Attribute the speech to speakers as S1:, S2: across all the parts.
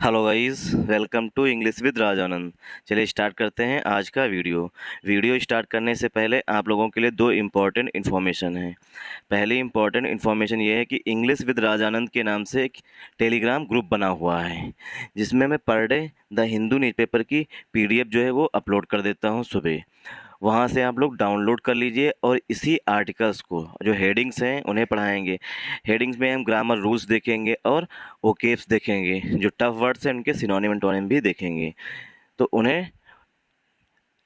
S1: Hello guys, welcome to English with Rajanand. चलिए start करते हैं आज का वीडियो स्टार्ट करने से पहले आप लोगों के लिए दो इम्पॉर्टेंट इन्फॉर्मेशन है। पहली इम्पॉर्टेंट इन्फॉर्मेशन ये है कि इंग्लिश विद राजानंद के नाम से एक टेलीग्राम ग्रुप बना हुआ है, जिसमें मैं per day the Hindu newspaper की पीडीएफ जो है वो अपलोड कर देता हूँ सुबह। वहाँ से आप लोग डाउनलोड कर लीजिए और इसी आर्टिकल्स को जो हेडिंग्स हैं उन्हें पढ़ाएंगे। हेडिंग्स में हम ग्रामर रूल्स देखेंगे और ओकेब्स देखेंगे, जो टफ वर्ड्स हैं उनके सिनोनिम एंटोनिम भी देखेंगे। तो उन्हें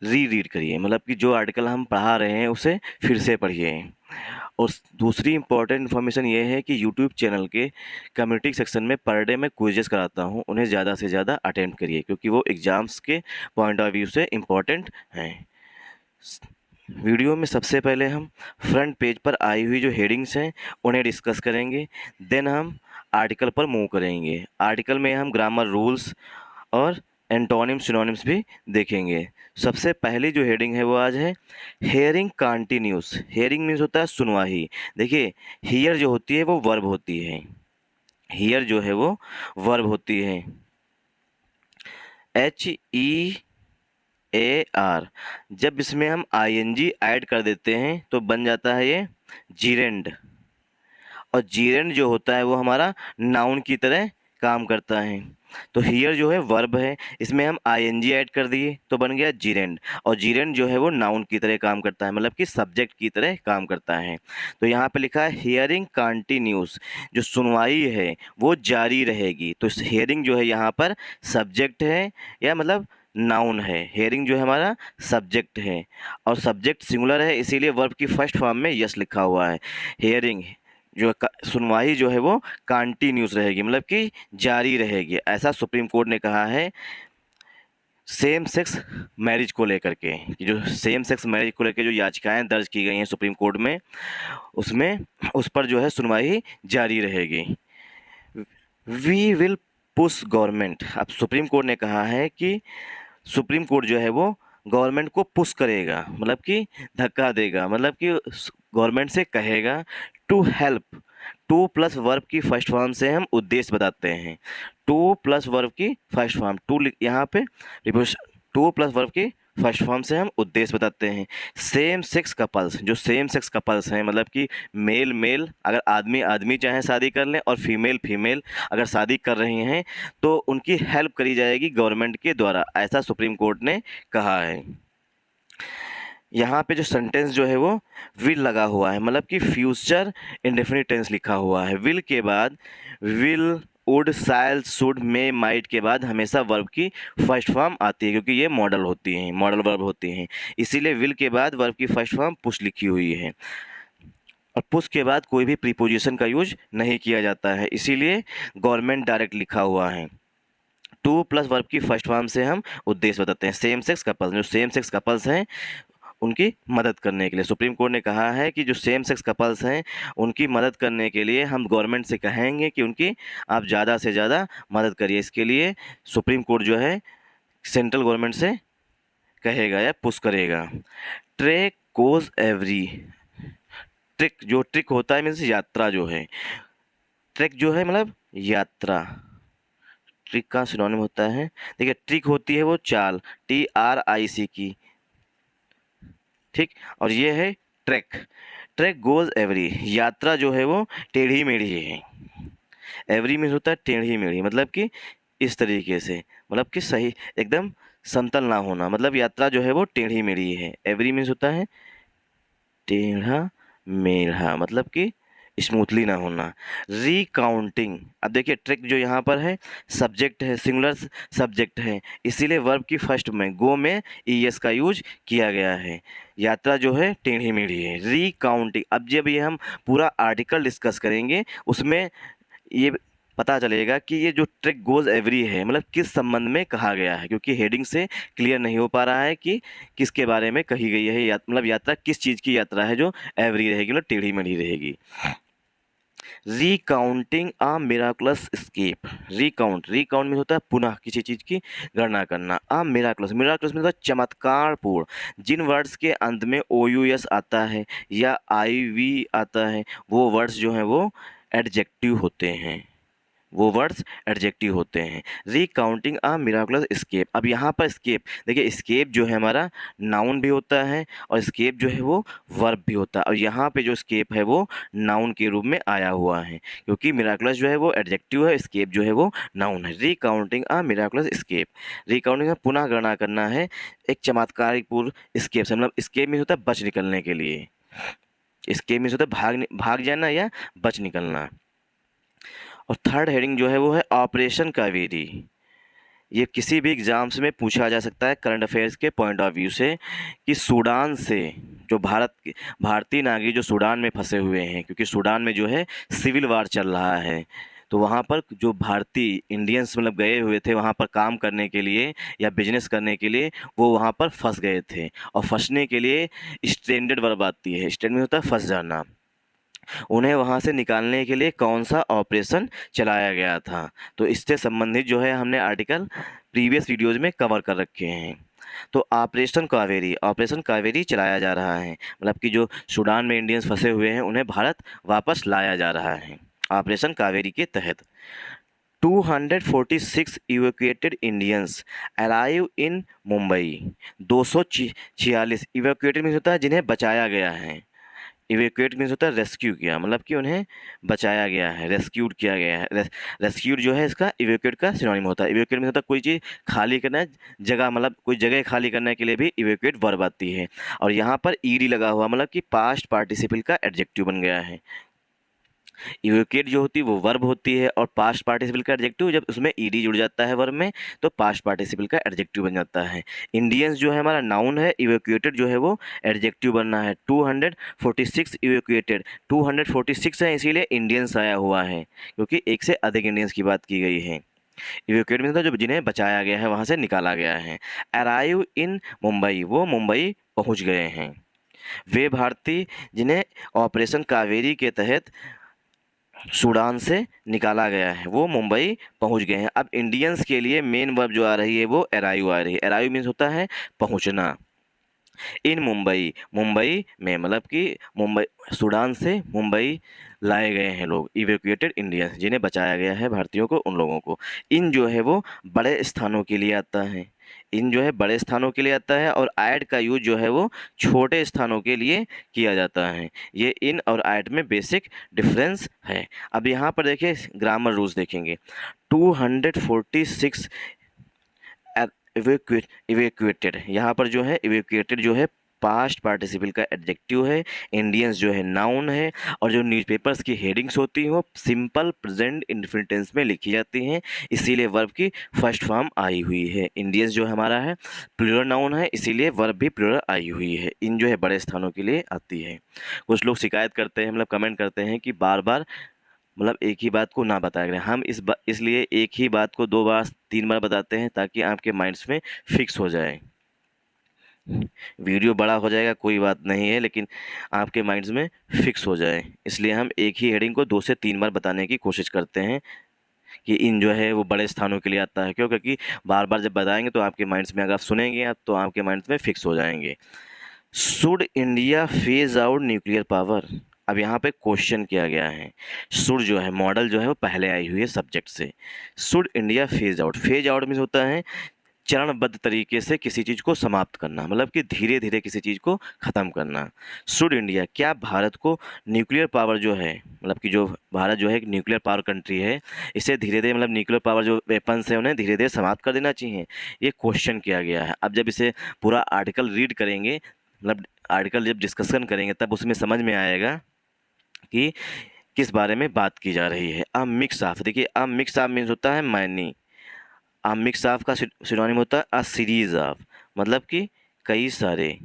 S1: रीड करिए, मतलब कि जो आर्टिकल हम पढ़ा रहे हैं उसे फिर से पढ़िए। और दूसरी इम्पॉर्टेंट इन्फॉर्मेशन ये है कि यूट्यूब चैनल के कम्युनिटी सेक्शन में पर डे मैं क्विजेस कराता हूँ, उन्हें ज़्यादा से ज़्यादा अटेम्प्ट करिए क्योंकि वो एग्ज़ाम्स के पॉइंट ऑफ व्यू से इम्पॉर्टेंट हैं। वीडियो में सबसे पहले हम फ्रंट पेज पर आई हुई जो हेडिंग्स हैं उन्हें डिस्कस करेंगे। देन हम आर्टिकल पर मूव करेंगे। आर्टिकल में हम ग्रामर रूल्स और एंटोनिम्स सिनोनिम्स भी देखेंगे। सबसे पहली जो हेडिंग है वो आज है हेयरिंग कंटिन्यूस। हेयरिंग मीन्स होता है सुनवाई। देखिए, हियर जो होती है वो वर्ब होती है। हियर जो है वो वर्ब होती है। HEAR। जब इसमें हम ING ऐड कर देते हैं तो बन जाता है ये जीरेंड। और जीरेंड जो होता है वो हमारा नाउन की तरह काम करता है। तो हियर जो है वर्ब है, इसमें हम ING ऐड कर दिए तो बन गया जीरेंड। और जीरेंड जो है वो नाउन की तरह काम करता है, मतलब कि सब्जेक्ट की तरह काम करता है। तो यहाँ पे लिखा है हियरिंग कंटिन्यूस, जो सुनवाई है वो जारी रहेगी। तो हियरिंग जो है यहाँ पर सब्जेक्ट है, या मतलब नाउन है। हेयरिंग जो है हमारा सब्जेक्ट है और सब्जेक्ट सिंगुलर है, इसीलिए वर्ब की फर्स्ट फॉर्म में यस लिखा हुआ है। हेयरिंग जो सुनवाई जो है वो कंटिन्यूस रहेगी, मतलब कि जारी रहेगी, ऐसा सुप्रीम कोर्ट ने कहा है सेम सेक्स मैरिज को लेकर के। कि जो सेम सेक्स मैरिज को लेकर जो याचिकाएं दर्ज की गई हैं सुप्रीम कोर्ट में, उसमें उस पर जो है सुनवाई जारी रहेगी। We will push government. अब सुप्रीम कोर्ट ने कहा है कि सुप्रीम कोर्ट जो है वो गवर्नमेंट को पुश करेगा, मतलब कि धक्का देगा, मतलब कि गवर्नमेंट से कहेगा to help. To plus verb की फर्स्ट फॉर्म से हम उद्देश्य बताते हैं। टू प्लस वर्ब की फर्स्ट फॉर्म यहाँ पे टू प्लस वर्ब की फर्स्ट फॉर्म से हम उद्देश्य बताते हैं। सेम सेक्स कपल्स, जो सेम सेक्स कपल्स हैं, मतलब कि मेल मेल, अगर आदमी आदमी चाहे शादी कर लें और फीमेल फीमेल अगर शादी कर रही हैं तो उनकी हेल्प करी जाएगी गवर्नमेंट के द्वारा, ऐसा सुप्रीम कोर्ट ने कहा है। यहाँ पे जो सेंटेंस जो है वो विल लगा हुआ है, मतलब कि फ्यूचर इंडेफिनिट टेंस लिखा हुआ है। विल के बाद will, would, shall, should, may, might के बाद हमेशा वर्ब की फर्स्ट फॉर्म आती है, क्योंकि ये मॉडल होती हैं, मॉडल वर्ब होती हैं। इसीलिए विल के बाद वर्ब की फर्स्ट फॉर्म पुश लिखी हुई है। और पुश के बाद कोई भी प्रीपोजिशन का यूज नहीं किया जाता है, इसीलिए गवर्नमेंट डायरेक्ट लिखा हुआ है। टू प्लस वर्ब की फर्स्ट फॉर्म से हम उद्देश्य बताते हैं। सेम सेक्स कपल्स, जो सेम सेक्स कपल्स हैं उनकी मदद करने के लिए सुप्रीम कोर्ट ने कहा है कि जो सेम सेक्स कपल्स हैं उनकी मदद करने के लिए हम गवर्नमेंट से कहेंगे कि उनकी आप ज़्यादा से ज़्यादा मदद करिए। इसके लिए सुप्रीम कोर्ट जो है सेंट्रल गवर्नमेंट से कहेगा या पुश करेगा। Trek goes every. ट्रिक, जो ट्रिक होता है मीन्स यात्रा जो है। ट्रेक जो है मतलब यात्रा। ट्रिक का सिनोनिम होता है, देखिए ट्रिक होती है वो चाल, TRIC की, ठीक। और ये है ट्रैक। ट्रैक गोज एवरी, यात्रा जो है वो टेढ़ी मेढ़ी है। एवरी मीन्स होता है टेढ़ी मेढ़ी, मतलब कि इस तरीके से, मतलब कि सही एकदम समतल ना होना, मतलब यात्रा जो है वो टेढ़ी मेढ़ी है। एवरी मीन्स होता है टेढ़ा मेढ़ा, मतलब कि स्मूथली ना होना। रिकाउंटिंग, अब देखिए ट्रिक जो यहाँ पर है सब्जेक्ट है, सिंगुलर सब्जेक्ट है, इसीलिए वर्ब की फर्स्ट में गो में ES का यूज किया गया है। यात्रा जो है टेढ़ी मेढ़ी है। रिकाउंटिंग, अब जब ये हम पूरा आर्टिकल डिस्कस करेंगे उसमें ये पता चलेगा कि ये जो ट्रिक गोज एवरी है मतलब किस संबंध में कहा गया है, क्योंकि हेडिंग से क्लियर नहीं हो पा रहा है कि किसके बारे में कही गई है। मतलब यात्रा किस चीज़ की यात्रा है जो एवरी रहेगी, मतलब टेढ़ी मेढ़ी रहेगी। रिकाउंटिंग अ मिराकुलस स्केप। रिकाउंट में होता है पुनः किसी चीज़ की गणना करना। अ मिराकुलस में होता है चमत्कारपूर्ण। जिन वर्ड्स के अंत में OUS आता है या IV आता है वो वर्ड्स जो हैं वो एडजेक्टिव होते हैं। वो वर्ड्स एडजेक्टिव होते हैं। रिकाउंटिंग अ मिराकुलस एस्केप, अब यहाँ पर एस्केप देखिए, एस्केप जो है हमारा नाउन भी होता है और एस्केप जो है वो वर्ब भी होता है, और यहाँ पे जो एस्केप है वो नाउन के रूप में आया हुआ है, क्योंकि मिराकुलस जो है वो एडजेक्टिव है, एस्केप जो है वो नाउन है। रिकाउंटिंग अ मिराकुलस एस्केप, रिकाउंटिंग का पुनः गणना करना है एक चमत्कारिकपूर्ण एस्केप से, मतलब एस्केप मीन्स होता है बच निकलने के लिए, एस्केप मीन्स होता है भाग जाना या बच निकलना। और थर्ड हेडिंग जो है वो है ऑपरेशन कावेरी। ये किसी भी एग्ज़ाम्स में पूछा जा सकता है करंट अफेयर्स के पॉइंट ऑफ व्यू से, कि सूडान से जो भारतीय नागरिक जो सूडान में फंसे हुए हैं, क्योंकि सूडान में जो है सिविल वार चल रहा है, तो वहाँ पर जो भारतीय इंडियंस मतलब गए हुए थे वहाँ पर काम करने के लिए या बिजनेस करने के लिए, वो वहाँ पर फंस गए थे, और फंसने के लिए स्ट्रेंडेड वर्ब आती है, स्ट्रेंडेड होता है फंस जाना। उन्हें वहाँ से निकालने के लिए कौन सा ऑपरेशन चलाया गया था, तो इससे संबंधित जो है हमने आर्टिकल प्रीवियस वीडियोज़ में कवर कर रखे हैं। तो ऑपरेशन कावेरी चलाया जा रहा है, मतलब कि जो सूडान में इंडियंस फंसे हुए हैं उन्हें भारत वापस लाया जा रहा है ऑपरेशन कावेरी के तहत। 246 evacuated Indians arrive in Mumbai. 246 evacuated means होता है जिन्हें बचाया गया है, इवेक्यूएट मीन्स होता है रेस्क्यू किया, मतलब कि उन्हें बचाया गया है, रेस्क्यूड किया गया है। रेस्क्यूड जो है इसका इवेक्यूएट का सिनोनिम होता है। इवेक्यूएट मीन्स होता है कोई चीज़ खाली करना, जगह मतलब कोई जगह खाली करने के लिए भी इवेक्यूएट वर्ब आती है, और यहाँ पर ईडी लगा हुआ मतलब कि पास्ट पार्टिसिपल का एडजेक्टिव बन गया है। इवोकेट जो होती है वो वर्ब होती है, और पास्ट पार्टिसिपल का एडजेक्टिव जब उसमें ईडी जुड़ जाता है वर्ब में तो पास्ट पार्टिसिपल का एडजेक्टिव बन जाता है। इंडियंस जो है हमारा नाउन है, इवोक्यूएटेड जो है वो एडजेक्टिव बनना है। 246 इवोक्यूएटेड, 246 है इसीलिए इंडियंस आया हुआ है, क्योंकि एक से अधिक इंडियंस की बात की गई है। इवोक्यूएट मीन्स जो जिन्हें बचाया गया है, वहाँ से निकाला गया है। अराइव इन मुंबई, वो मुंबई पहुँच गए हैं। वे भारतीय जिन्हें ऑपरेशन कावेरी के तहत सूडान से निकाला गया है वो मुंबई पहुंच गए हैं। अब इंडियंस के लिए मेन वर्ब जो आ रही है वो अराइव आ रही है। अराइव मीन्स होता है पहुंचना। इन मुंबई, मुंबई में मतलब कि मुंबई सूडान से मुंबई लाए गए हैं लोग, इवैक्यूएटेड इंडियंस जिन्हें बचाया गया है भारतीयों को, उन लोगों को। इन जो है वो बड़े स्थानों के लिए आता है, इन जो है बड़े स्थानों के लिए आता है, और ऐड का यूज जो है वो छोटे स्थानों के लिए किया जाता है। ये इन और ऐड में बेसिक डिफरेंस है। अब यहाँ पर देखिए ग्रामर रूल्स देखेंगे। 246 इवैक्यूएटेड, यहाँ पर जो है इवैक्यूएटेड जो है पास्ट पार्टिसिपल का एडजेक्टिव है, इंडियंस जो है नाउन है, और जो न्यूज़पेपर्स की हेडिंग्स होती हैं वो सिंपल प्रेजेंट इंडेफिनिट टेंस में लिखी जाती हैं, इसीलिए वर्ब की फर्स्ट फॉर्म आई हुई है। इंडियंस जो हमारा है प्लूरल नाउन है, इसीलिए वर्ब भी प्लूरल आई हुई है। इन जो है बड़े स्थानों के लिए आती है। कुछ लोग शिकायत करते हैं, मतलब कमेंट करते हैं कि बार बार मतलब एक ही बात को ना बताया करें। हम इसलिए एक ही बात को 2 बार 3 बार बताते हैं ताकि आपके माइंड्स में फिक्स हो जाए। वीडियो बड़ा हो जाएगा कोई बात नहीं है, लेकिन आपके माइंड्स में फिक्स हो जाए, इसलिए हम एक ही हेडिंग को 2 से 3 बार बताने की कोशिश करते हैं कि इन जो है वो बड़े स्थानों के लिए आता है। क्यों? क्योंकि बार बार जब बताएंगे तो आपके माइंड्स में, अगर आप सुनेंगे आप तो आपके माइंड्स में फिक्स हो जाएंगे। Should India phase out nuclear power, अब यहाँ पे क्वेश्चन किया गया है। शुड जो है मॉडल जो है वो पहले आई हुई है सब्जेक्ट से। Should India phase out, phase out means होता है चरणबद्ध तरीके से किसी चीज़ को समाप्त करना, मतलब कि धीरे धीरे किसी चीज़ को ख़त्म करना। शुड इंडिया, क्या भारत को न्यूक्लियर पावर जो है, मतलब कि जो भारत जो है एक न्यूक्लियर पावर कंट्री है, इसे धीरे धीरे मतलब न्यूक्लियर पावर जो वेपन्स है उन्हें धीरे धीरे समाप्त कर देना चाहिए, ये क्वेश्चन किया गया है। अब जब इसे पूरा आर्टिकल रीड करेंगे, मतलब आर्टिकल जब डिस्कशन करेंगे तब उसमें समझ में आएगा कि किस बारे में बात की जा रही है। अ मिक्स ऑफ, देखिए अ मिक्स ऑफ मीन्स होता है मैनी, अ मिक्स ऑफ का सिनोनिम होता है अ सीरीज ऑफ, मतलब कि कई सारे।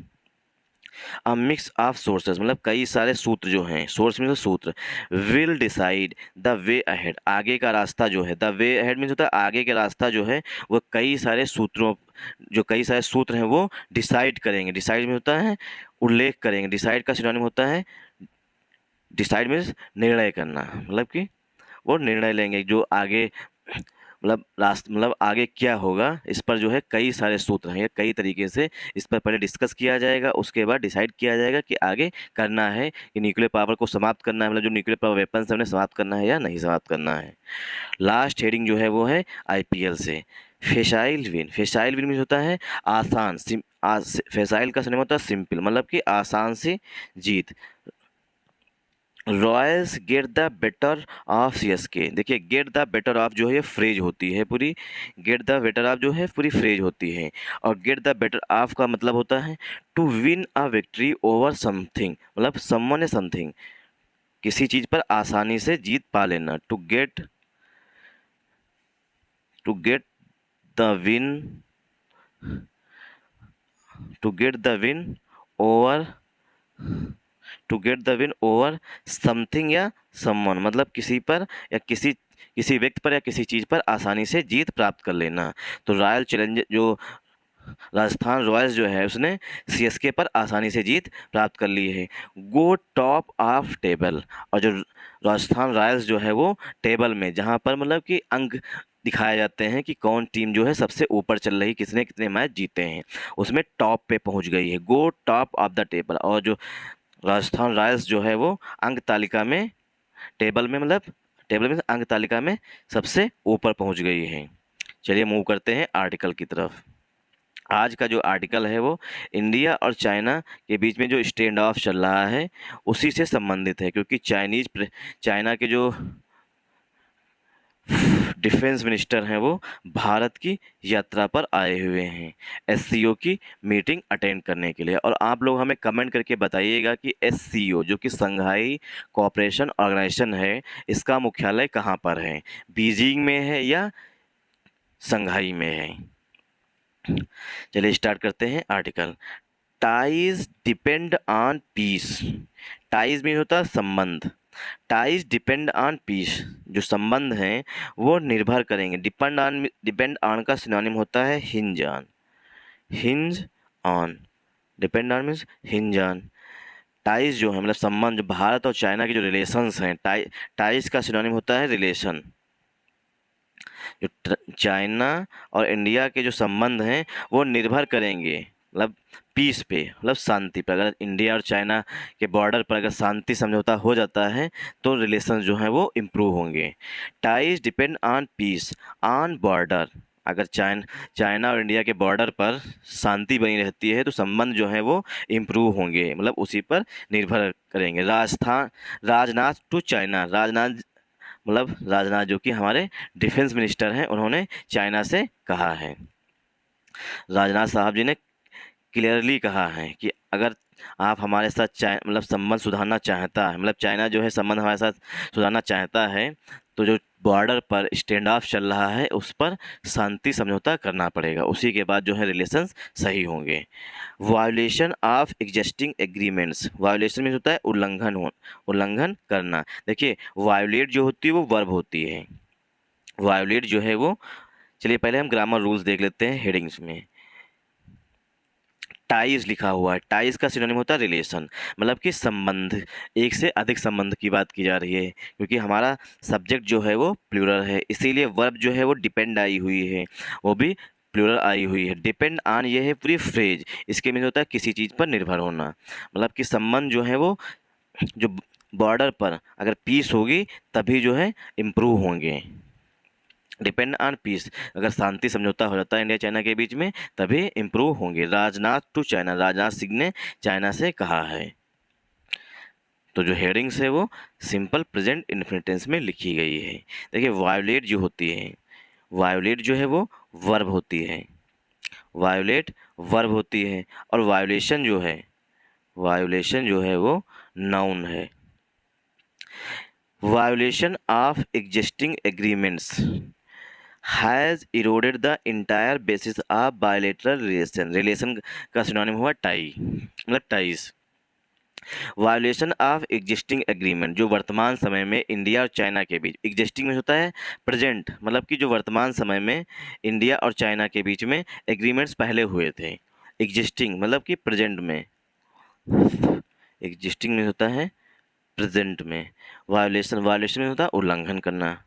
S1: अ मिक्स ऑफ सोर्सेज, मतलब कई सारे सूत्र जो हैं, सोर्स मीन्स सूत्र। Will decide the way ahead, आगे का रास्ता जो है, द वे अहेड मीन्स होता है आगे का रास्ता जो है वो कई सारे सूत्रों, जो कई सारे सूत्र हैं वो डिसाइड करेंगे। डिसाइड में होता है उल्लेख करेंगे, डिसाइड का सिनोनिम होता है, डिसाइड मीन्स निर्णय करना, मतलब कि वो निर्णय लेंगे जो आगे, मतलब आगे क्या होगा, इस पर जो है कई सारे सूत्र हैं, कई तरीके से इस पर पहले डिस्कस किया जाएगा, उसके बाद डिसाइड किया जाएगा कि आगे करना है कि न्यूक्लियर पावर को समाप्त करना है, मतलब जो न्यूक्लियर पावर वेपन्स है उन्हें समाप्त करना है या नहीं समाप्त करना है। लास्ट हेडिंग जो है वो है आईपीएल से। फेसाइल विन, फेसाइल विन में होता है आसान, फेसाइल का सिनेमा होता है सिंपल, मतलब कि आसान से जीत। Royals get the better of CSK. देखिए गेट द बेटर ऑफ जो है फ्रेज होती है पूरी, गेट द बेटर ऑफ जो है पूरी फ्रेज होती है, और गेट द बेटर ऑफ का मतलब होता है to win a victory over something, मतलब समवन या समथिंग, किसी चीज़ पर आसानी से जीत पा लेना। To get the win, to get the win over, to get the win over something या समवन, मतलब किसी पर या किसी व्यक्ति पर या किसी चीज़ पर आसानी से जीत प्राप्त कर लेना। तो रॉयल चैलेंजर जो राजस्थान रॉयल्स जो है उसने सीएसके पर आसानी से जीत प्राप्त कर ली है। गो टॉप ऑफ टेबल, और जो राजस्थान रॉयल्स जो है वो टेबल में, जहाँ पर मतलब कि अंक दिखाए जाते हैं कि कौन टीम जो है सबसे ऊपर चल रही, किसने कितने मैच जीते हैं, उसमें टॉप पे पहुंच गई है। गो टॉप ऑफ द टेबल, और जो राजस्थान रॉयल्स जो है वो अंक तालिका में, टेबल में मतलब टेबल में अंक तालिका में सबसे ऊपर पहुंच गई है। चलिए मूव करते हैं आर्टिकल की तरफ। आज का जो आर्टिकल है वो इंडिया और चाइना के बीच में जो स्टैंड ऑफ चल रहा है उसी से संबंधित है, क्योंकि चाइना के जो डिफेंस मिनिस्टर हैं वो भारत की यात्रा पर आए हुए हैं एससीओ की मीटिंग अटेंड करने के लिए। और आप लोग हमें कमेंट करके बताइएगा कि एससीओ जो कि शंघाई कोऑपरेशन ऑर्गेनाइजेशन है, इसका मुख्यालय कहाँ पर है, बीजिंग में है या शंघाई में है। चलिए स्टार्ट करते हैं article. Ties depend on peace. Ties में होता है संबंध, टाइज डिपेंड ऑन पीस, जो संबंध हैं वो निर्भर करेंगे। डिपेंड ऑन का सिनोनिम होता है hinge on, hinge on, depend on means hinge on. Ties जो है मतलब संबंध, जो भारत और चाइना के जो रिलेशंस हैं, टाइज का सिनोनिम होता है रिलेशन। जो चाइना और इंडिया के जो संबंध हैं वो निर्भर करेंगे मतलब पीस पे, मतलब शांति पर। अगर इंडिया और चाइना के बॉर्डर पर अगर शांति समझौता हो जाता है तो रिलेशन जो है वो इम्प्रूव होंगे। Ties depend on peace on border, अगर चाइना और इंडिया के बॉर्डर पर शांति बनी रहती है तो संबंध जो है वो इम्प्रूव होंगे, मतलब उसी पर निर्भर करेंगे। राजनाथ टू चाइना, राजनाथ जो कि हमारे डिफेंस मिनिस्टर हैं, उन्होंने चाइना से कहा है, राजनाथ साहब जी ने क्लियरली कहा है कि अगर आप हमारे साथ संबंध सुधारना चाहता है, मतलब चाइना जो है संबंध हमारे साथ सुधारना चाहता है, तो जो बॉर्डर पर स्टैंड ऑफ चल रहा है उस पर शांति समझौता करना पड़ेगा, उसी के बाद जो है रिलेशंस सही होंगे। Violation of existing agreements, violation में होता है उल्लंघन करना। देखिए वायोलेट जो होती है वो वर्ब होती है, वायोलेट जो है वो, चलिए पहले हम ग्रामर रूल्स देख लेते हैं हेडिंग्स में। टाइज लिखा हुआ है, टाइज का सिनोनिम होता है रिलेशन, मतलब कि संबंध, एक से अधिक संबंध की बात की जा रही है, क्योंकि हमारा सब्जेक्ट जो है वो प्लूरल है, इसीलिए वर्ब जो है वो डिपेंड आई हुई है, वो भी प्लूरल आई हुई है। डिपेंड ऑन ये है पूरी फ्रेज, इसके मीन होता है किसी चीज़ पर निर्भर होना, मतलब कि संबंध जो है वो जो बॉर्डर पर अगर पीस होगी तभी जो है इम्प्रूव होंगे। डिपेंड ऑन पीस, अगर शांति समझौता हो जाता है इंडिया चाइना के बीच में तभी इम्प्रूव होंगे। राजनाथ टू चाइना, राजनाथ सिंह ने चाइना से कहा है। तो जो हेडिंग्स है वो सिंपल प्रेजेंट इन्फिनिट टेंस में लिखी गई है। देखिए वायोलेट जो होती है, वायोलेट जो है वो वर्ब होती है, वायोलेट वर्ब होती है, और वायोलेशन जो है वो नाउन है। Violation of existing agreements has eroded the entire basis of bilateral relation, relation का सिनोनिम हुआ टाई, मतलब ties. Violation of existing agreement, जो वर्तमान समय में इंडिया और चाइना के बीच, एग्जिस्टिंग में होता है प्रेजेंट, मतलब कि जो वर्तमान समय में इंडिया और चाइना के बीच में एग्रीमेंट्स पहले हुए थे। एग्जिस्टिंग मतलब कि प्रेजेंट में, एग्जिस्टिंग में होता है प्रेजेंट में। वायोलेशन में होता है उल्लंघन करना।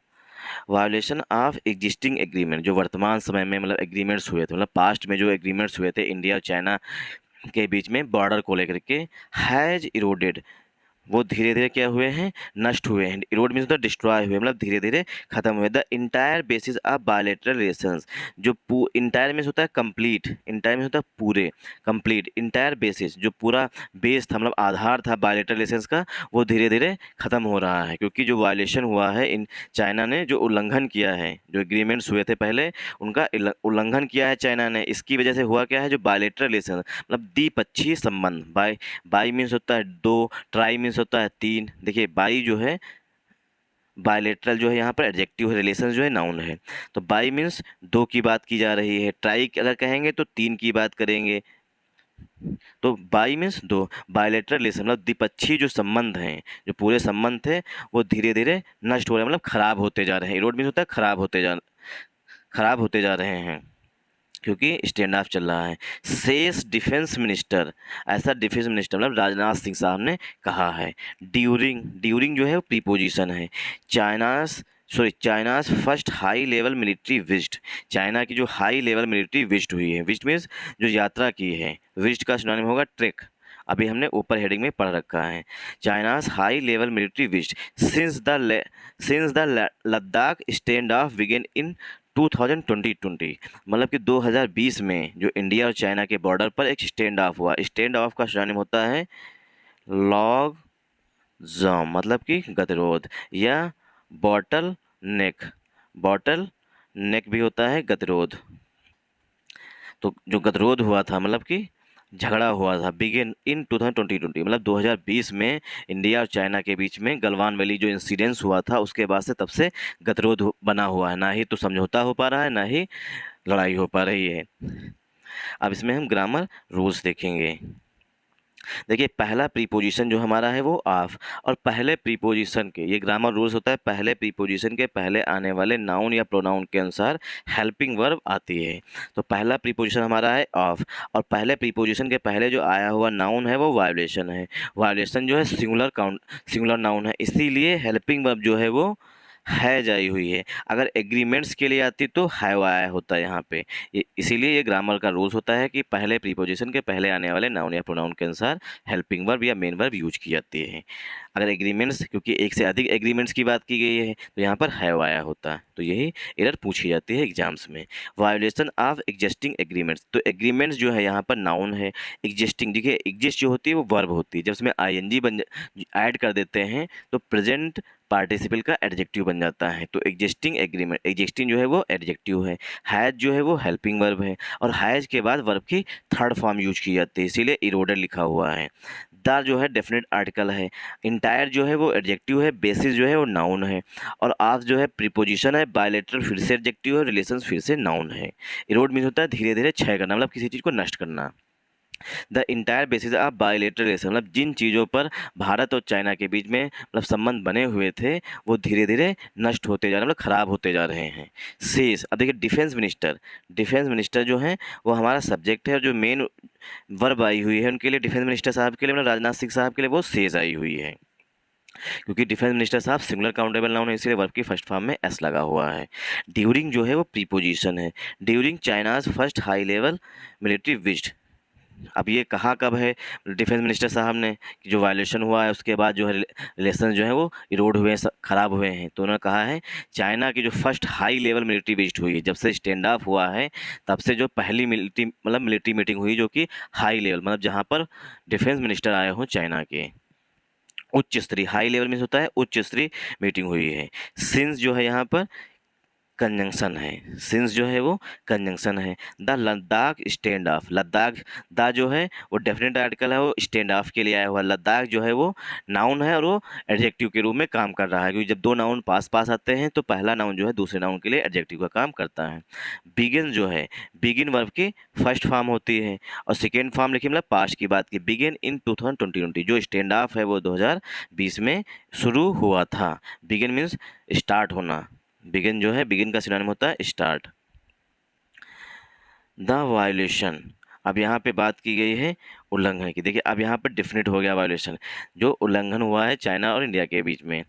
S1: वायोलेशन ऑफ एग्जिस्टिंग एग्रीमेंट, जो वर्तमान समय में मतलब एग्रीमेंट्स हुए थे, मतलब पास्ट में जो एग्रीमेंट्स हुए थे इंडिया और चाइना के बीच में बॉर्डर को लेकर के, हैज़ इरोडेड, वो धीरे धीरे क्या हुए हैं, नष्ट हुए हैं। इरोड मीन्स द डिस्ट्रॉय हुए, मतलब धीरे धीरे खत्म हुए। The entire basis of bilateral relations, जो इंटायर मीन्स होता है कंप्लीट, इंटायर मीन्स होता है पूरे, कंप्लीट, इंटायर बेसिस जो पूरा बेस था मतलब आधार था बायलैटरल रिलेशंस का, वो धीरे धीरे खत्म हो रहा है, क्योंकि जो वायलेशन हुआ है इन चाइना ने जो उल्लंघन किया है, जो एग्रीमेंट्स हुए थे पहले उनका उल्लंघन किया है चाइना ने, इसकी वजह से हुआ क्या है, जो बायलैटरल रिलेशन मतलब द्विपक्षीय संबंध, बाई मीन्स होता है दो, ट्राई मीन्स होता है तीन। देखिए बाई जो है बायलेटरल जो है यहाँ पर एडजेक्टिव है, रिलेशन जो है नाउन है, तो बाई मीन्स दो की बात की जा रही है, ट्राई अगर कहेंगे तो तीन की बात करेंगे, तो बाई मीन्स दो, बायलेटरल रिलेशन मतलब द्विपक्षीय जो संबंध हैं, जो पूरे संबंध थे वो धीरे धीरे नष्ट हो रहे हैं, मतलब खराब होते जा रहे हैं। इरोड मीन्स होता है खराब होते जा रहे हैं, क्योंकि स्टैंड ऑफ चल रहा है। शेष डिफेंस मिनिस्टर, ऐसा डिफेंस मिनिस्टर मतलब राजनाथ सिंह साहब ने कहा है। ड्यूरिंग जो है वो प्रीपोजिशन है। China's first high level military visit, China की जो हाई लेवल मिलिट्री विजिट हुई है, विजिट मीन्स जो यात्रा की है, विजिट का सिनोनिम होगा ट्रेक, अभी हमने ऊपर हेडिंग में पढ़ रखा है। China's high level military visit since the Ladakh stand of begin in 2020, मतलब कि 2020 में जो इंडिया और चाइना के बॉर्डर पर एक स्टैंड ऑफ हुआ। स्टैंड ऑफ का सिनोनिम होता है लॉग जॉम, मतलब कि गतिरोध, या बॉटल नेक भी होता है गतिरोध। तो जो गतिरोध हुआ था मतलब कि झगड़ा हुआ था, बिगिन इन 2020 मतलब 2020 में इंडिया और चाइना के बीच में गलवान वैली जो इंसिडेंस हुआ था उसके बाद से तब से गतिरोध बना हुआ है, ना ही तो समझौता हो पा रहा है ना ही लड़ाई हो पा रही है। अब इसमें हम ग्रामर रूल्स देखेंगे। देखिए पहला प्रीपोजिशन जो हमारा है वो ऑफ, और पहले प्रीपोजिशन के, ये ग्रामर रूल्स होता है, पहले प्रीपोजिशन के पहले आने वाले नाउन या प्रोनाउन के अनुसार हेल्पिंग वर्ब आती है। तो पहला प्रीपोजिशन हमारा है ऑफ, और पहले प्रीपोजिशन के पहले जो आया हुआ नाउन है वो वायोलेशन है। वायोलेशन जो है सिंगुलर नाउन है, इसीलिए हेल्पिंग वर्ब जो है वो हैज आई हुई है। अगर एग्रीमेंट्स के लिए आती तो हैव आया होता है यहाँ पे। इसीलिए ये ग्रामर का रूल्स होता है कि पहले प्रीपोजिशन के पहले आने वाले नाउन या प्रोनाउन के अनुसार हेल्पिंग वर्ब या मेन वर्ब यूज की जाती है। अगर एग्रीमेंट्स, क्योंकि एक से अधिक एग्रीमेंट्स की बात की गई है तो यहाँ पर हैव आया होता है, तो यही एरर पूछी जाती है एग्जाम्स में। वायोलेशन ऑफ एग्जिस्टिंग एग्रीमेंट्स, तो एग्रीमेंट्स जो है यहाँ पर नाउन है, एग्जिस्टिंग, देखिए एग्जिस्ट जो होती है वो वर्ब होती है, जब उसमें आईएनजी ऐड कर देते हैं तो प्रेजेंट पार्टिसिपल का एडजेक्टिव बन जाता है। तो एग्जिस्टिंग एग्रीमेंट, एग्जिस्टिंग जो है वो एडजेक्टिव है, हैज जो है वो हेल्पिंग वर्ब है, और हैज के बाद वर्ब की थर्ड फॉर्म यूज की जाती है, इसीलिए इरोडर लिखा हुआ है। द जो है डेफिनेट आर्टिकल है, इंटायर जो है वो एडजेक्टिव है, बेसिस जो है वो नाउन है, और ऑफ जो है प्रीपोजिशन है, बायलेटरल फिर से एडजेक्टिव है, रिलेशंस फिर से नाउन है। इरोड मीन्स होता है धीरे धीरे क्षय करना, मतलब किसी चीज़ को नष्ट करना। The entire basis of bilateral relation, मतलब जिन चीज़ों पर भारत और चाइना के बीच में मतलब संबंध बने हुए थे वो धीरे धीरे नष्ट होते जा रहे हैं, मतलब ख़राब होते जा रहे हैं। शेष, अब देखिए डिफेंस मिनिस्टर जो हैं वो हमारा सब्जेक्ट है, और जो मेन वर्ब आई हुई है उनके लिए, डिफेंस मिनिस्टर साहब के लिए मतलब राजनाथ सिंह साहब के लिए वो शेष आई हुई है, क्योंकि डिफेंस मिनिस्टर साहब सिंगुलर काउंटेबल नाउन है, इसलिए वर्ब की फर्स्ट फॉर्म में एस लगा हुआ है। ड्यूरिंग जो है वो प्रीपोजिशन है, during China's first high level military visit, अब ये कहाँ कब है, डिफेंस मिनिस्टर साहब ने कि जो वायलेशन हुआ है उसके बाद जो है रिलेशन जो है वो इरोड हुए हैं, ख़राब हुए हैं, तो उन्होंने कहा है चाइना की जो first high level military visit हुई है, जब से स्टैंड ऑफ हुआ है तब से जो पहली मिलिट्री मीटिंग हुई जो कि हाई लेवल मतलब जहाँ पर डिफेंस मिनिस्टर आए हों चाइना के, उच्च स्तरीय, हाई लेवल में होता है उच्च स्तरीय मीटिंग हुई है। सिंस जो है यहाँ पर कंजंक्शन है, सिंस जो है वो कंजंक्शन है। The Ladakh stand of, Ladakh the जो है वो डेफिनेट आर्टिकल है, वो स्टैंड ऑफ के लिए आया हुआ, लद्दाख जो है वो नाउन है और वो एडजेक्टिव के रूप में काम कर रहा है, क्योंकि जब दो नाउन पास पास आते हैं तो पहला नाउन जो है दूसरे नाउन के लिए एडजेक्टिव का काम करता है। बिगिन जो है, बिगिन वर्ब की फर्स्ट फॉर्म होती है, और सेकेंड फॉर्म लिखिए मतलब पास्ट की बात की, बिगिन इन 2020, जो स्टैंड ऑफ है वो 2020 में शुरू हुआ था। बिगिन मीन्स स्टार्ट होना, बिगिन जो है, बिगिन का सिनोनिम होता है स्टार्ट। द वायोलेशन, अब यहाँ पे बात की गई है उल्लंघन की, देखिए अब यहाँ पर डिफिनेट हो गया वायोलेशन, जो उल्लंघन हुआ है चाइना और इंडिया के बीच में।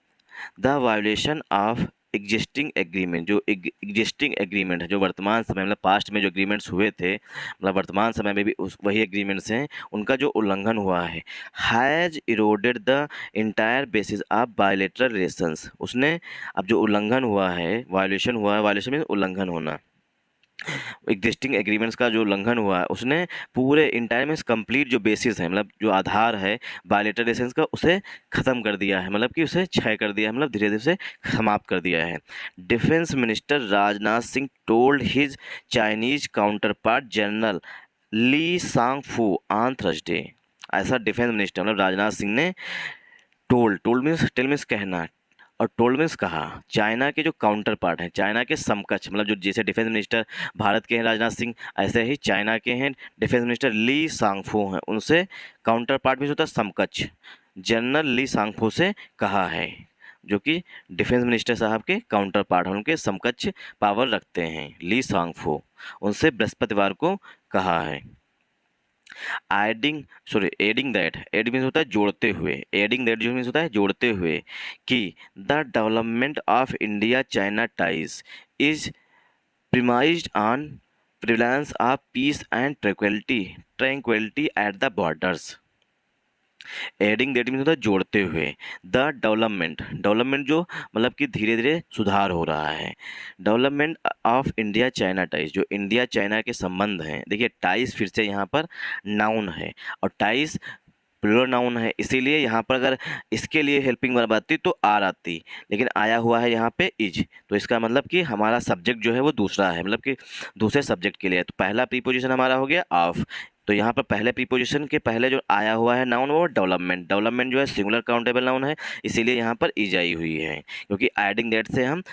S1: The violation of existing agreement, जो एग्जिस्टिंग एग्रीमेंट है, जो वर्तमान समय मतलब पास्ट में जो एग्रीमेंट्स हुए थे, मतलब वर्तमान समय में भी उस वही एग्रीमेंट्स हैं, उनका जो उल्लंघन हुआ है, has eroded the entire basis of bilateral relations, उसने अब जो उल्लंघन हुआ है, वायलेशन हुआ है, वायलेशन में उल्लंघन होना, एग्जिस्टिंग एग्रीमेंट्स का जो उल्लंघन हुआ है उसने पूरे इंटायर में कंप्लीट जो बेसिस है, मतलब जो आधार है बायलैटरल रिलेशंस का, उसे ख़त्म कर दिया है, मतलब कि उसे क्षय कर दिया है, मतलब धीरे धीरे से समाप्त कर दिया है। Defence minister Rajnath Singh told his Chinese counterpart general Li Shangfu on Thursday, ऐसा डिफेंस मिनिस्टर मतलब राजनाथ सिंह ने टोल्ड मीन्स टेल मीन्स कहना, और टोल्ड मीन्स कहा, चाइना के जो काउंटर पार्ट हैं, चाइना के समकक्ष, मतलब जो जैसे डिफेंस मिनिस्टर भारत के हैं राजनाथ सिंह, ऐसे ही चाइना के हैं डिफेंस मिनिस्टर ली सांगफू हैं, उनसे काउंटर पार्ट मीन्स होता है समकक्ष, जनरल ली सांगफू से कहा है, जो कि डिफेंस मिनिस्टर साहब के काउंटर पार्ट हैं, उनके समकक्ष पावर रखते हैं, ली सांगफू, उनसे बृहस्पतिवार को कहा है। एडिंग दैट, एड मीन्स होता है जोड़ते हुए, एडिंग दैट जो मीन्स होता है जोड़ते हुए, कि the development of India China ties is premised on prevalence of peace and tranquillity at the borders. Adding that means होता है जोड़ते हुए, द डेवलपमेंट जो मतलब कि धीरे धीरे सुधार हो रहा है, development of India China ties, जो इंडिया चाइना के संबंध हैं, देखिए टाइज फिर से यहाँ पर नाउन है और टाइज प्लूरल नाउन है, इसीलिए यहाँ पर अगर इसके लिए हेल्पिंग वर्ब आती तो आर आती, लेकिन आया हुआ है यहाँ पे इज, तो इसका मतलब कि हमारा सब्जेक्ट जो है वो दूसरा है, मतलब कि दूसरे सब्जेक्ट के लिए है, तो पहला प्रीपोजिशन हमारा हो गया ऑफ, तो यहाँ पर पहले प्रीपोजिशन के पहले जो आया हुआ है नाउन वो डेवलपमेंट जो है सिंगुलर काउंटेबल नाउन है, इसीलिए यहाँ पर इज आई हुई है, क्योंकि एडिंग दैट से हम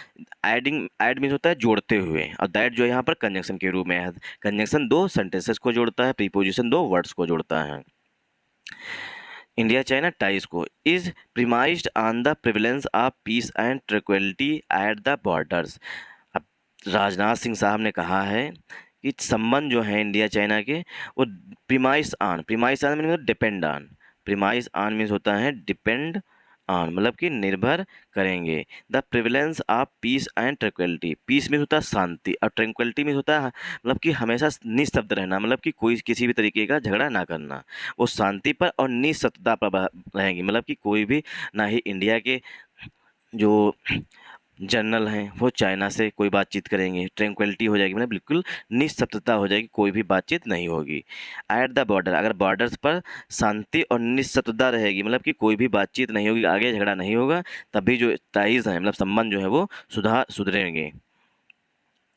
S1: ऐड मीन्स होता है जोड़ते हुए, और दैट जो है यहाँ पर कंजंक्शन के रूप में है, कंजंक्शन दो सेंटेंसेस को जोड़ता है, प्रीपोजिशन दो वर्ड्स को जोड़ता है। इंडिया चाइना टाइज को is premised on the prevalence of peace and tranquillity at the borders. अब राजनाथ सिंह साहब ने कहा है कि संबंध जो है इंडिया चाइना के वो premise on mean depend on, premise on means होता है डिपेंड ऑन, मतलब कि निर्भर करेंगे, the prevalence of peace and tranquility, peace means होता है शांति और ट्रैंक्विलिटी मीन्स होता है मतलब कि हमेशा निस्तब्ध रहना, मतलब कि कोई किसी भी तरीके का झगड़ा ना करना, वो शांति पर और निस्तब्धता पर रहेंगी, मतलब कि कोई भी ना ही इंडिया के जो जनरल हैं वो चाइना से कोई बातचीत करेंगे, ट्रैंक्विलिटी हो जाएगी, मतलब बिल्कुल निस्तब्धता हो जाएगी, कोई भी बातचीत नहीं होगी। एट द बॉर्डर, अगर बॉर्डर्स पर शांति और निस्तब्धता रहेगी, मतलब कि कोई भी बातचीत नहीं होगी, आगे झगड़ा नहीं होगा, तभी जो टाइज हैं मतलब संबंध जो है वो सुधरेंगे।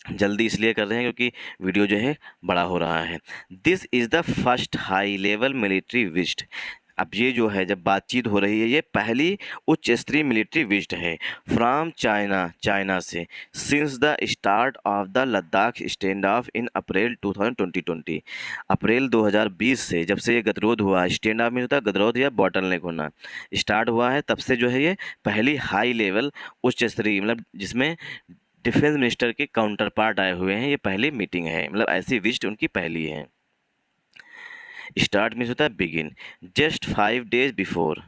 S1: जल्दी इसलिए कर रहे हैं क्योंकि वीडियो जो है बड़ा हो रहा है। This is the first high level military visit, अब ये जो है जब बातचीत हो रही है ये पहली उच्च स्तरीय मिलिट्री विजिट है फ्रॉम चाइना से since the start of the Ladakh standoff in April 2020, April 2020 से जब से ये गतिरोध हुआ, स्टैंड ऑफ में होता है गतिरोध या बॉटलनेक होना, स्टार्ट हुआ है, तब से जो है ये पहली हाई लेवल उच्च स्तरीय, मतलब जिसमें डिफेंस मिनिस्टर के काउंटर पार्ट आए हुए हैं, ये पहली मीटिंग है, मतलब ऐसी विजिट उनकी पहली है। स्टार्ट मीन्स होता है बिगिन, जस्ट 5 डेज बिफोर,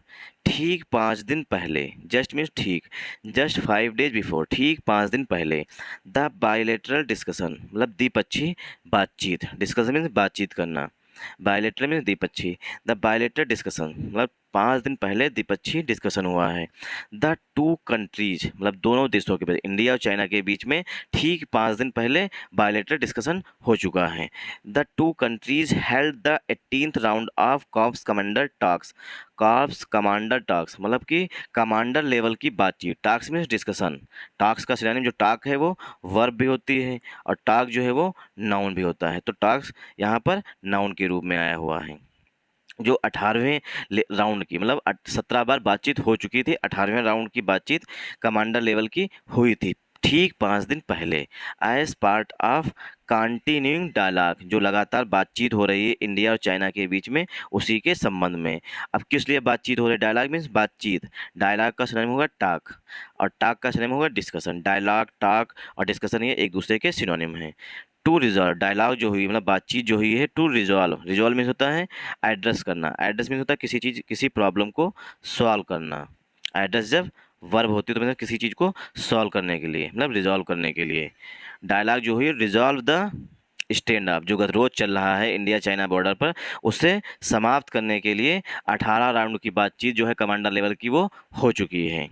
S1: ठीक 5 दिन पहले, जस्ट मीन्स ठीक, जस्ट 5 डेज बिफोर, ठीक 5 दिन पहले, द बायलैटरल डिस्कशन मतलब द्विपक्षीय बातचीत, डिस्कशन मीन्स बातचीत करना, बायलैटरल मीन्स द्विपक्षीय, द बायलैटरल डिस्कशन मतलब 5 दिन पहले द्विपक्षीय डिस्कशन हुआ है, द टू कंट्रीज मतलब दोनों देशों के बीच, इंडिया और चाइना के बीच में ठीक 5 दिन पहले बायलैटरल डिस्कशन हो चुका है, the two countries held the 18th round of corps commander talks, corps commander talks मतलब कि कमांडर लेवल की बातचीत, टॉक्स मीन्स डिस्कशन, टॉक्स का सिनोनिम जो टॉक है वो वर्ब भी होती है और टॉक जो है वो नाउन भी होता है, तो टॉक्स यहाँ पर नाउन के रूप में आया हुआ है। जो 18वें राउंड की मतलब 17 बार बातचीत हो चुकी थी, 18वें राउंड की बातचीत कमांडर लेवल की हुई थी ठीक 5 दिन पहले, as part of continuing dialogue, जो लगातार बातचीत हो रही है इंडिया और चाइना के बीच में, उसी के संबंध में। अब किस लिए बातचीत हो रही है, डायलॉग मीन्स बातचीत, डायलॉग का सिनोनिम होगा टॉक और टॉक का सिनोनिम होगा डिस्कशन, डायलॉग टॉक और डिस्कशन ये एक दूसरे के सिनोनिम हैं। टू रिजॉल्व, डायलॉग जो हुई मतलब बातचीत जो हुई है, टू रिजॉल्व मीन्स होता है एड्रेस करना, एड्रेस मीन्स होता है किसी चीज़ किसी प्रॉब्लम को सॉल्व करना, एड्रेस जब वर्ब होती है तो मतलब किसी चीज़ को सॉल्व करने के लिए, मतलब रिजॉल्व करने के लिए। डायलॉग जो हुई रिजॉल्व द स्टैंड अप, जो गतिरोध चल रहा है इंडिया चाइना बॉर्डर पर, उसे समाप्त करने के लिए 18 राउंड की बातचीत जो है कमांडर लेवल की वो हो चुकी है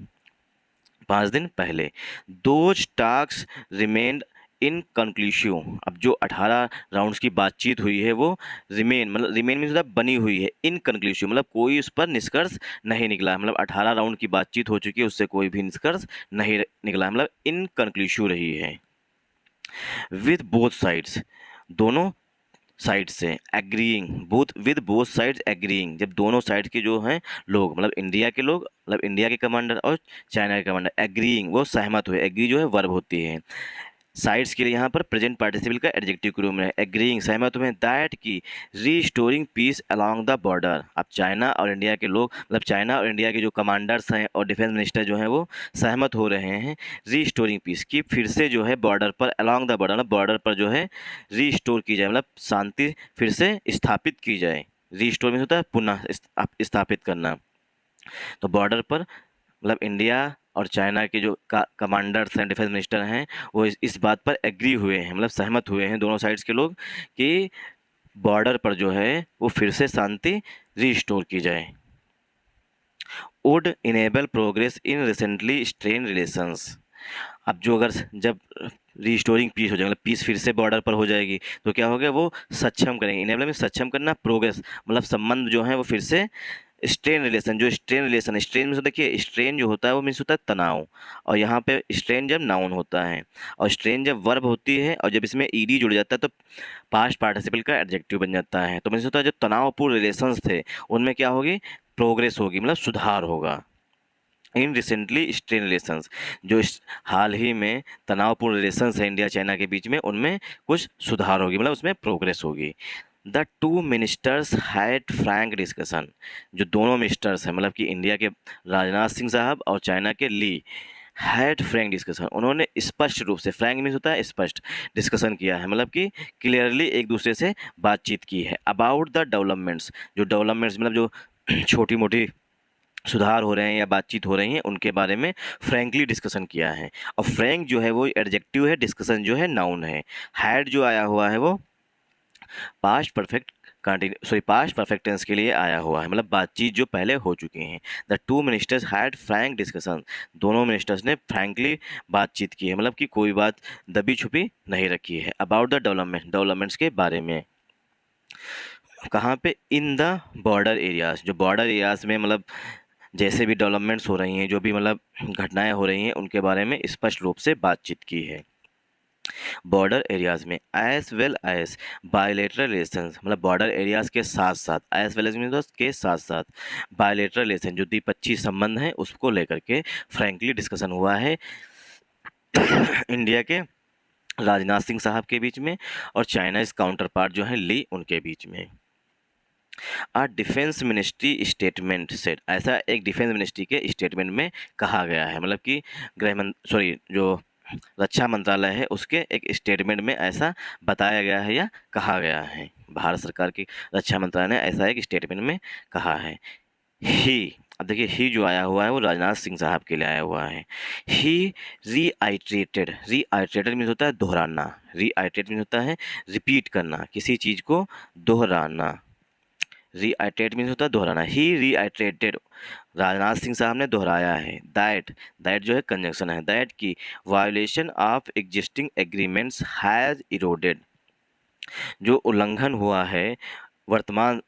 S1: 5 दिन पहले। Those task remained in conclusive. अब जो 18 राउंड्स की बातचीत हुई है वो रिमेन, मतलब रिमेन मीन्स मतलब बनी हुई है, इन कंक्लूसिव मतलब कोई उस पर निष्कर्ष नहीं निकला है, मतलब 18 राउंड की बातचीत हो चुकी है, उससे कोई भी निष्कर्ष नहीं निकला है, मतलब इन कंक्लूसिव रही है। विद बोथ साइड्स, दोनों साइड से, agreeing both with both sides agreeing, जब दोनों साइड के जो हैं लोग, मतलब इंडिया के लोग, मतलब इंडिया के कमांडर और चाइना के कमांडर, एग्रीइंग वो सहमत हुए, एग्री जो है वर्ब होती है। साइड्स के लिए यहाँ पर प्रेजेंट पार्टिसिपल का एडजेक्टिव के रूप में एग्रीइंग सहमत हुए दैट की restoring peace along the border. अब चाइना और इंडिया के लोग, मतलब चाइना और इंडिया के जो कमांडर्स हैं और डिफेंस मिनिस्टर जो हैं वो सहमत हो रहे हैं रीस्टोरिंग पीस की, फिर से जो है बॉर्डर पर अलोंग द बॉर्डर, मतलब बॉर्डर पर जो है रीस्टोर की जाए, मतलब शांति फिर से स्थापित की जाए। रीस्टोर में होता है पुनः स्थापित करना। तो बॉर्डर पर मतलब इंडिया और चाइना के जो कमांडर्स हैं, डिफेंस मिनिस्टर हैं, वो इस बात पर एग्री हुए हैं, मतलब सहमत हुए हैं दोनों साइड्स के लोग कि बॉर्डर पर जो है वो फिर से शांति रीस्टोर की जाए। Would enable progress in recently strain relations. अब जो अगर जब रीस्टोरिंग पीस हो जाएगा, मतलब पीस फिर से बॉर्डर पर हो जाएगी, तो क्या हो गया, वो सक्षम करेंगे, इनेबल में सक्षम करना, प्रोग्रेस मतलब संबंध जो है वो फिर से स्ट्रेन रिलेशन, जो स्ट्रेन रिलेशन, स्ट्रेन में देखिए स्ट्रेन जो होता है वो मीन्स होता है तनाव, और यहाँ पे स्ट्रेन जब नाउन होता है और स्ट्रेन जब वर्ब होती है और जब इसमें ईडी जुड़ जाता है तो पास्ट पार्टिसिपल का एडजेक्टिव बन जाता है। तो मीन्स होता है जो तनावपूर्ण रिलेशंस थे उनमें क्या होगी, प्रोग्रेस होगी, मतलब सुधार होगा। इन रिसेंटली स्ट्रेन रिलेशंस, जो हाल ही में तनावपूर्ण रिलेशंस है इंडिया चाइना के बीच में, उनमें कुछ सुधार होगी, मतलब उसमें प्रोग्रेस होगी। The two ministers had Frank discussion, जो दोनों मिनिस्टर्स हैं, मतलब कि इंडिया के राजनाथ सिंह साहब और चाइना के ली, हैड फ्रैंक डिस्कशन, उन्होंने स्पष्ट रूप से, फ्रैंक मीन्स होता है स्पष्ट, डिस्कशन किया है, मतलब कि क्लियरली एक दूसरे से बातचीत की है। अबाउट द डेवलपमेंट्स, जो डेवलपमेंट्स मतलब जो छोटी मोटी सुधार हो रहे हैं या बातचीत हो रही हैं उनके बारे में फ्रैंकली डिस्कशन किया है। और फ्रैंक जो है वो एडजेक्टिव है, डिस्कशन जो है नाउन है। हैड जो आया हुआ है वो past perfect past perfect tense के लिए आया हुआ है, मतलब बातचीत जो पहले हो चुकी हैं। The two ministers had Frank discussion, दोनों मिनिस्टर्स ने फ्रैंकली बातचीत की है, मतलब कि कोई बात दबी छुपी नहीं रखी है। अबाउट द डेवलपमेंट्स के बारे में। कहाँ पे, इन द बॉर्डर एरियाज, जो बॉर्डर एरियाज में मतलब जैसे भी डेवलपमेंट्स हो रही हैं, जो भी मतलब घटनाएं हो रही हैं उनके बारे में स्पष्ट रूप से बातचीत की है। बॉर्डर एरियाज में as well as bilateral relations, मतलब बॉर्डर एरियाज के साथ साथ, एज वेल एज मीन्स के साथ साथ बायलेटरल रिलेशन, जो द्विपक्षीय संबंध हैं उसको लेकर के फ्रैंकली डिस्कशन हुआ है इंडिया के राजनाथ सिंह साहब के बीच में और चाइना इस काउंटर पार्ट जो है ली उनके बीच में। डिफेंस मिनिस्ट्री स्टेटमेंट सेट, ऐसा एक डिफेंस मिनिस्ट्री के स्टेटमेंट में कहा गया है, मतलब कि जो रक्षा मंत्रालय है उसके एक स्टेटमेंट में ऐसा बताया गया है या कहा गया है। भारत सरकार की रक्षा मंत्रालय ने ऐसा एक स्टेटमेंट में कहा है। ही, अब देखिए ही जो आया हुआ है वो राजनाथ सिंह साहब के लिए आया हुआ है। ही रीआइट्रेटेड मीन्स होता है दोहराना, रीआइट्रेट मीन्स होता है रिपीट करना, किसी चीज़ को दोहराना। रीआइट्रेट मीन्स होता है दोहराना। ही रीआइट्रेटेड, राजनाथ सिंह साहब ने दोहराया है। दैट जो है कंजंक्शन है, दैट की violation of existing agreements has eroded, जो उल्लंघन हुआ है वर्तमान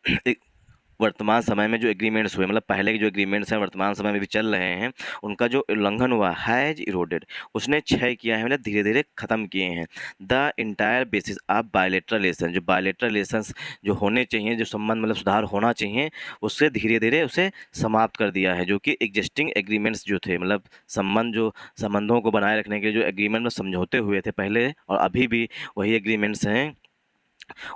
S1: वर्तमान समय में जो एग्रीमेंट्स हुए, मतलब पहले के जो एग्रीमेंट्स हैं वर्तमान समय में भी चल रहे हैं, उनका जो उल्लंघन हुआ हैज़ इरोडेड, उसने क्षय किया है, मतलब धीरे धीरे ख़त्म किए हैं। The entire basis of bilateral relation, जो बायलेटरल रिलेशंस जो होने चाहिए, जो संबंध मतलब सुधार होना चाहिए, उससे धीरे धीरे उसे समाप्त कर दिया है। जो कि एग्जिस्टिंग एग्रीमेंट्स जो थे, मतलब संबंधों को बनाए रखने के जो एग्रीमेंट में समझौते हुए थे पहले और अभी भी वही एग्रीमेंट्स हैं,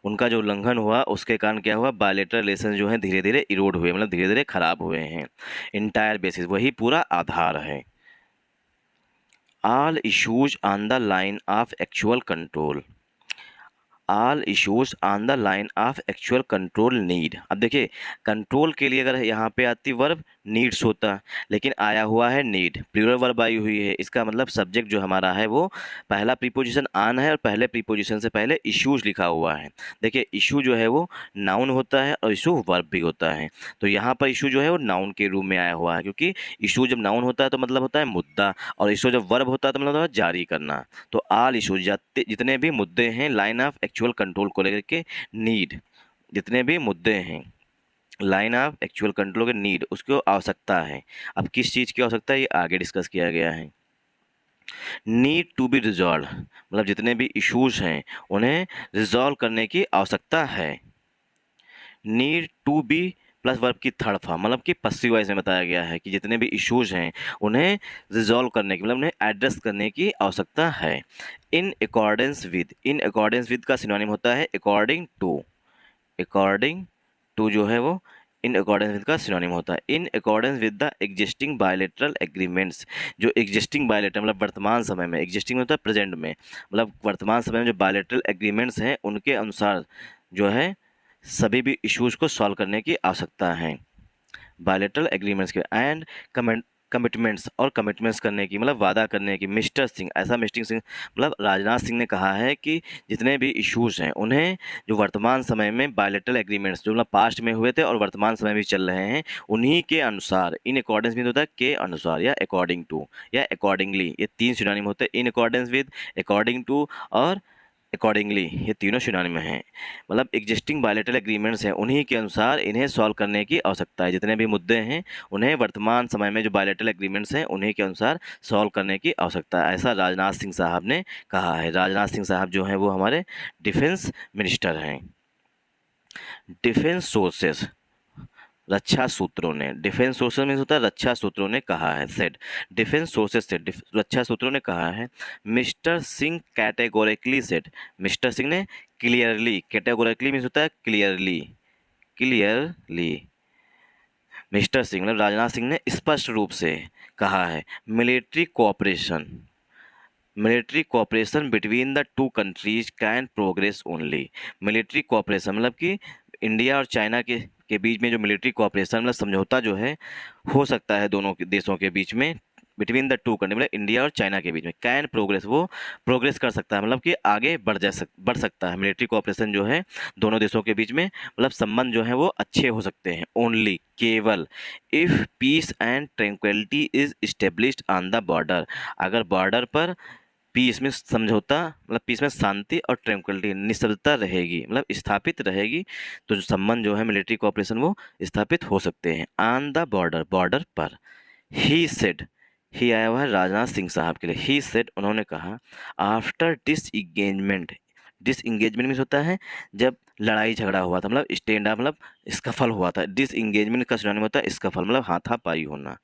S1: उनका जो उल्लंघन हुआ उसके कारण क्या हुआ, बायलेटरल रिलेशन जो है धीरे धीरे इरोड हुए, मतलब धीरे धीरे खराब हुए हैं। इंटायर बेसिस वही पूरा आधार है। All issues on the line of actual control, all issues on the line of actual control need. अब देखिए कंट्रोल के लिए अगर यहाँ पे आती वर्ब नीड्स होता, लेकिन आया हुआ है नीड, प्लूरल वर्ब आई हुई है, इसका मतलब सब्जेक्ट जो हमारा है वो पहला प्रीपोजिशन ऑन है और पहले प्रीपोजिशन से पहले इश्यूज लिखा हुआ है। देखिए इशू जो है वो नाउन होता है और इशू वर्ब भी होता है, तो यहाँ पर इशू जो है वो नाउन के रूप में आया हुआ है, क्योंकि इशू जब नाउन होता है तो मतलब होता है मुद्दा, और इशू जब वर्ब होता है तो मतलब होता है जारी करना। तो ऑल इशू जितने भी मुद्दे हैं लाइन ऑफ एक्चुअल कंट्रोल को लेकर के नीड, जितने भी मुद्दे हैं लाइन ऑफ एक्चुअल कंट्रोल के नीड, उसको आवश्यकता है। अब किस चीज़ की आवश्यकता है ये आगे डिस्कस किया गया है। नीड टू बी रिजॉल्व मतलब जितने भी इश्यूज हैं उन्हें रिजॉल्व करने की आवश्यकता है। Need to be plus verb की थर्ड फॉर्म मतलब कि पस्सिव वॉइस में बताया गया है कि जितने भी इश्यूज हैं उन्हें रिजॉल्व करने की मतलब उन्हें एड्रेस करने की आवश्यकता है। इन अकॉर्डेंस विद का सिनोनिम होता है अकॉर्डिंग टू जो है वो इन अकॉर्डेंस विद का सिनोनिम होता है। इन accordance with the existing bilateral agreements, जो एग्जिस्टिंग बायलेटरल मतलब वर्तमान समय में, एग्जिस्टिंग होता है प्रेजेंट में, मतलब वर्तमान समय में जो बायलेटरल एग्रीमेंट्स हैं उनके अनुसार जो है सभी भी इश्यूज़ को सॉल्व करने की आवश्यकता है। बायलेटरल एग्रीमेंट्स के एंड कमिटमेंट्स करने की मतलब वादा करने की। मिस्टर सिंह मतलब राजनाथ सिंह ने कहा है कि जितने भी इश्यूज़ हैं उन्हें जो वर्तमान समय में बायलेटरल एग्रीमेंट्स जो मतलब पास्ट में हुए थे और वर्तमान समय में चल रहे हैं उन्हीं के अनुसार, इन अकॉर्डेंस विद होता है के अनुसार या अकॉर्डिंग टू या अकॉर्डिंगली, ये तीन सिनोनिम होते हैं, in accordance with, according to और अकॉर्डिंगली, ये तीनों सिनोनिम हैं। मतलब एग्जिस्टिंग बायलेटरल एग्रीमेंट्स हैं उन्हीं के अनुसार इन्हें सॉल्व करने की आवश्यकता है। जितने भी मुद्दे हैं उन्हें वर्तमान समय में जो बायलेटरल एग्रीमेंट्स हैं उन्हीं के अनुसार सॉल्व करने की आवश्यकता है, ऐसा राजनाथ सिंह साहब ने कहा है। राजनाथ सिंह साहब जो हैं वो हमारे डिफेंस मिनिस्टर हैं। डिफेंस सोर्सेस रक्षा सूत्रों ने, डिफेंस सोर्सेस में होता है रक्षा सूत्रों ने कहा है, सेड डिफेंस सोर्सेस से रक्षा सूत्रों ने कहा है। Mister Singh categorically said, mister Singh ने क्लियरली, कैटेगोरिकली मीन्स होता है क्लियरली मिस्टर सिंह मतलब राजनाथ सिंह ने स्पष्ट रूप से कहा है military cooperation between the two countries can progress only. Military cooperation मतलब कि इंडिया और चाइना के बीच में जो मिलिट्री कोऑपरेशन मतलब समझौता जो है हो सकता है दोनों देशों के बीच में, बिटवीन द टू कंट्री मतलब इंडिया और चाइना के बीच में। कैन प्रोग्रेस वो प्रोग्रेस कर सकता है मतलब कि आगे बढ़ सकता है। मिलिट्री कोऑपरेशन जो है दोनों देशों के बीच में मतलब संबंध जो है वो अच्छे हो सकते हैं। ओनली केवल if peace and tranquility is established on the border, अगर बॉर्डर पर पीस में समझौता मतलब पीस में शांति और ट्रैंक्विलिटी निस्तब्धता रहेगी मतलब स्थापित रहेगी, तो जो संबंध जो है मिलिट्री कोऑपरेशन वो स्थापित हो सकते हैं। ऑन द बॉर्डर पर। ही सेड, ही आया हुआ है राजनाथ सिंह साहब के लिए। ही सेड उन्होंने कहा आफ्टर डिसइंगेजमेंट मीन्स होता है जब लड़ाई झगड़ा हुआ था मतलब स्टैंड अप मतलब स्कफल हुआ था। डिसइंगेजमेंट का सिनोनिम होता है स्कफल मतलब हाथापाई होना।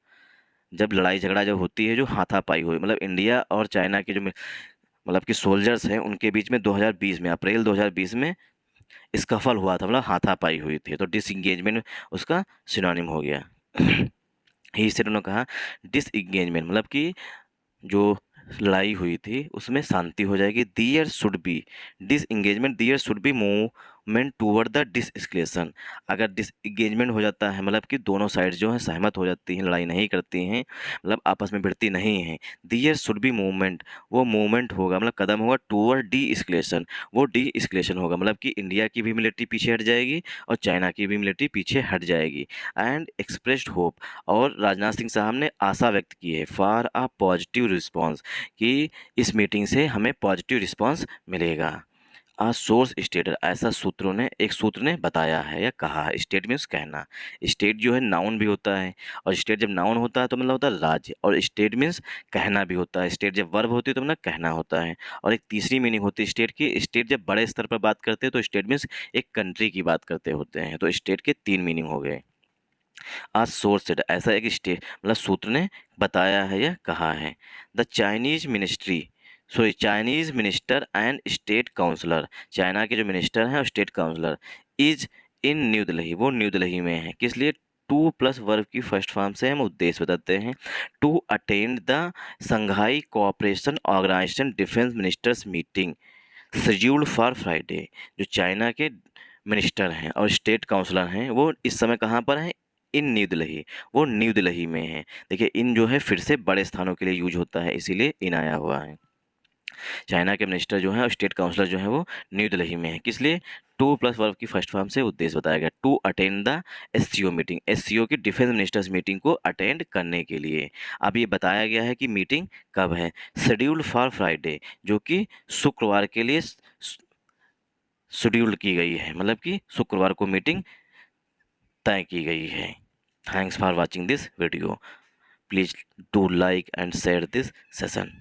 S1: जब लड़ाई झगड़ा जब होती है जो हाथापाई हुई मतलब इंडिया और चाइना के जो मतलब कि सोल्जर्स हैं उनके बीच में 2020 में अप्रैल 2020 में स्कफल हुआ था मतलब हाथापाई हुई थी, तो डिसइंगेजमेंट उसका सिनोनिम हो गया। ही सेड उन्होंने कहा डिसइंगेजमेंट मतलब कि जो लड़ाई हुई थी उसमें शांति हो जाएगी। There should be disengagement, there should be movement toward the deescalation. अगर डिसइंगेजमेंट हो जाता है मतलब कि दोनों साइड जो है सहमत हो जाती हैं, लड़ाई नहीं करती हैं मतलब आपस में भिड़ती नहीं हैं। दियर शुड बी मूवमेंट, वो मूवमेंट होगा मतलब कदम होगा टूवर्ड डी एस्केलेशन, वो डी एस्केलेशन होगा मतलब कि इंडिया की भी मिलिट्री पीछे हट जाएगी और चाइना की भी मिलिट्री पीछे हट जाएगी। एंड एक्सप्रेस्ड होप, और राजनाथ सिंह साहब ने आशा व्यक्त की है फॉर अ पॉजिटिव रिस्पॉन्स, कि इस मीटिंग से हमें पॉजिटिव रिस्पांस मिलेगा। आ सोर्स स्टेटर, ऐसा सूत्रों ने एक सूत्र ने बताया है या कहा है। स्टेट मीन्स कहना, स्टेट जो है नाउन भी होता है और स्टेट जब नाउन होता है तो मतलब होता है राज्य, और स्टेट मीन्स कहना भी होता है। स्टेट जब वर्ब होती है तो मतलब कहना होता है। और एक तीसरी मीनिंग होती है स्टेट की, स्टेट जब बड़े स्तर पर बात करते हैं तो स्टेट मीन्स एक कंट्री की बात करते होते हैं। तो स्टेट के तीन मीनिंग हो गए। आज सोर्स सेट, ऐसा एक स्टेट मतलब सूत्र ने बताया है या कहा है। The Chinese minister and state councillor, China के जो मिनिस्टर हैं और state councillor is in New Delhi, वो न्यू दिल्ली में है। किस लिए? टू प्लस वर्ब की फर्स्ट फॉर्म से हम उद्देश्य बताते हैं। To attend the Shanghai Cooperation Organisation defence ministers meeting, scheduled for Friday. जो चाइना के मिनिस्टर हैं और स्टेट काउंसलर हैं वो इस समय कहाँ पर हैं? इन न्यू दिल्ली। वो न्यू दिल्ली में हैं। देखिए इन जो है फिर से बड़े स्थानों के लिए यूज होता है, इसीलिए इन आया हुआ है। चाइना के मिनिस्टर जो हैं और स्टेट काउंसलर जो हैं वो न्यू दिल्ली में हैं। किस लिए? टू प्लस वर्ब की फर्स्ट फॉर्म से उद्देश्य बताया गया, to attend the SCO meeting, SCO की डिफेंस मिनिस्टर्स मीटिंग को अटेंड करने के लिए। अब ये बताया गया है कि मीटिंग कब है, शेड्यूल्ड फॉर फ्राइडे, जो कि शुक्रवार के लिए शेड्यूल्ड की गई है, मतलब कि शुक्रवार को मीटिंग तय की गई है। Thanks for watching this video. Please do like and share this session.